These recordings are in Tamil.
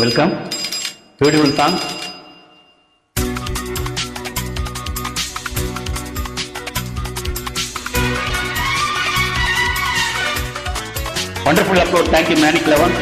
Welcome. Beautiful song. Wonderful upload. Thank you, Manic Levan.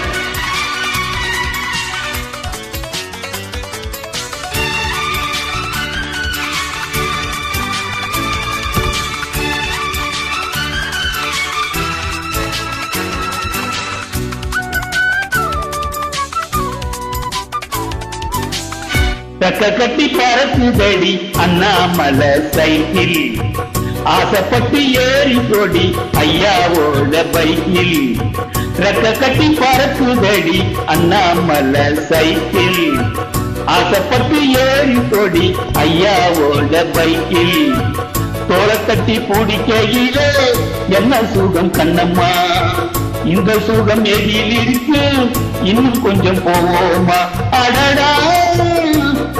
ரக்க கட்டி பறக்குதடி அண்ணாமலை சைக்கிள், ஆசைப்பட்டு ஏறி கொடி ஐயாவோட பைக்கில். ரக்க கட்டி பறக்குதடி அண்ணாமலை சைக்கிள், ஆசைப்பட்டு ஏறி கொடி ஐயாவோட பைக்கில். தோளை தட்டி பிடிக்கையிலே என்ன சுகம் கண்ணம்மா, இந்த சுகம் எதில் இருக்கு, இன்னும் கொஞ்சம் போவோமா. அடடா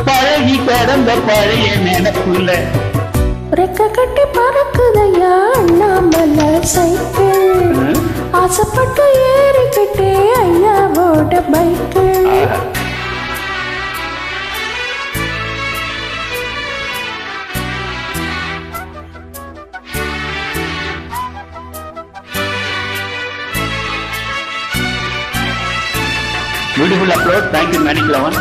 பழகி கடந்த பழைய நினைப்புல ரெக்க கட்டி பறக்குதையா அண்ணாமலை சைக்கிள், ஆசைப்பட்டு ஏறிக்கிட்டே ஐயாவோட பைக்கில். Beautiful upload. Thank you, Manic Levan.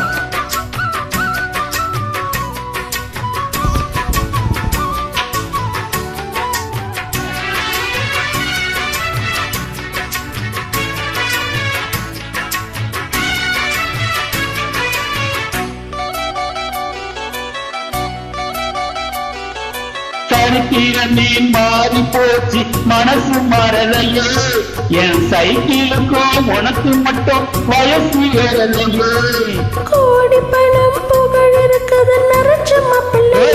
சரித்திரமே மாறி போச்சு, மனசு மறலையோ, என் சைக்கிளுக்கும் உனக்கு மட்டும் வயசு ஏறலையோ. கோடி பணம் புகழ் இருக்குது நிறைச்ச மாப்பிள்ளை,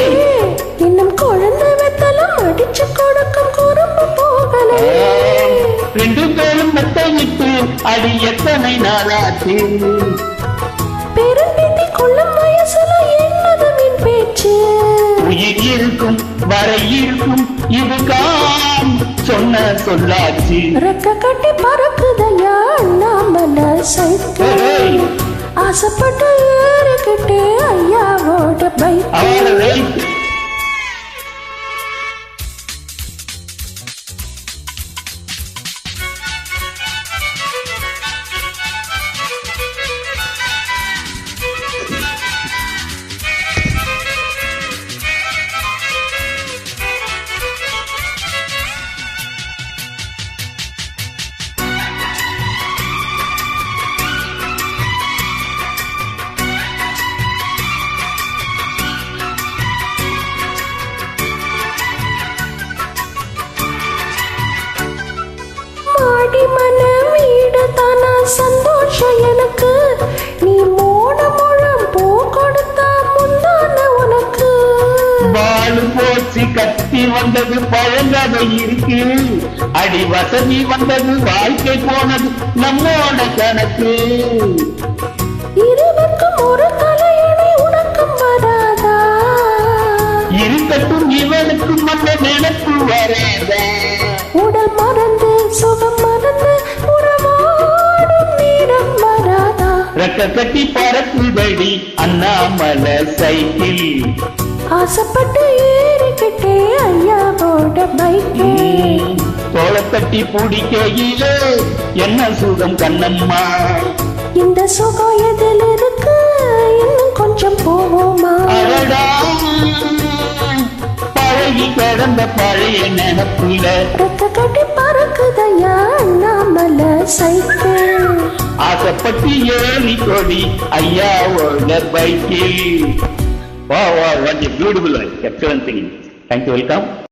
இன்னும் குழந்தை வெத்தலும் அடிச்சு கொடுக்கும் குறும்பு போகலை. ரெண்டு பேரும் மெத்தையிட்டு அடி எத்தனை நாளாச்சு, பெரும்பேத்தி கொள்ளும் வயசுல என்னது மின் பேச்சு. உயிர் இருக்கும் வரை இருக்கும் இதுதான் சொன்ன சொல்லாச்சு. ரெக்க கட்டி பறக்குதையா அண்ணாமலை சைக்கிள், ஆசைப்பட்டு ஏறிக்கிட்டே ஐயாவோட பைக். சந்தோஷம் எனக்கு, நீ மூண முழம் பூ கொடுத்தா முந்தான உனக்கு. வாழு போச்சு கத்தி வந்தது பழங்கதை இருக்கு, அடி வசதி வந்தது வாழ்க்கை போனது நம்மோட கணக்கு. இருவருக்கும் ஒரு தலையணை உனக்கும் வராதா, இருக்கட்டும் இவனுக்கும் அந்த நினைப்பு வராதா. உடல் மறந்து சுகம் மறந்து உறவாடும் நேரம் வராதா. ரெக்க கட்டி பறக்குதடி அண்ணாமலை சைக்கிள், ஆசைப்பட்டு ஏறிக்கிட்டே ஐயாவோட பைக்கில். தோளை தட்டி பிடிக்கையிலே என்ன சுகம் கண்ணம்மா, இந்த சுகம் எதில் இருக்கு, இன்னும் கொஞ்சம் போவோமா. அடடா பழகி கிடந்த பழைய நினைப்புல ரெக்க கட்டி பறக்குதையா அண்ணாமலை சைக்கிள், ஆசைப்பட்டு ஏறி கொடி ஐயாவோட பைக்கில். Wow, what a beautiful, excellent singing. Thank you, welcome.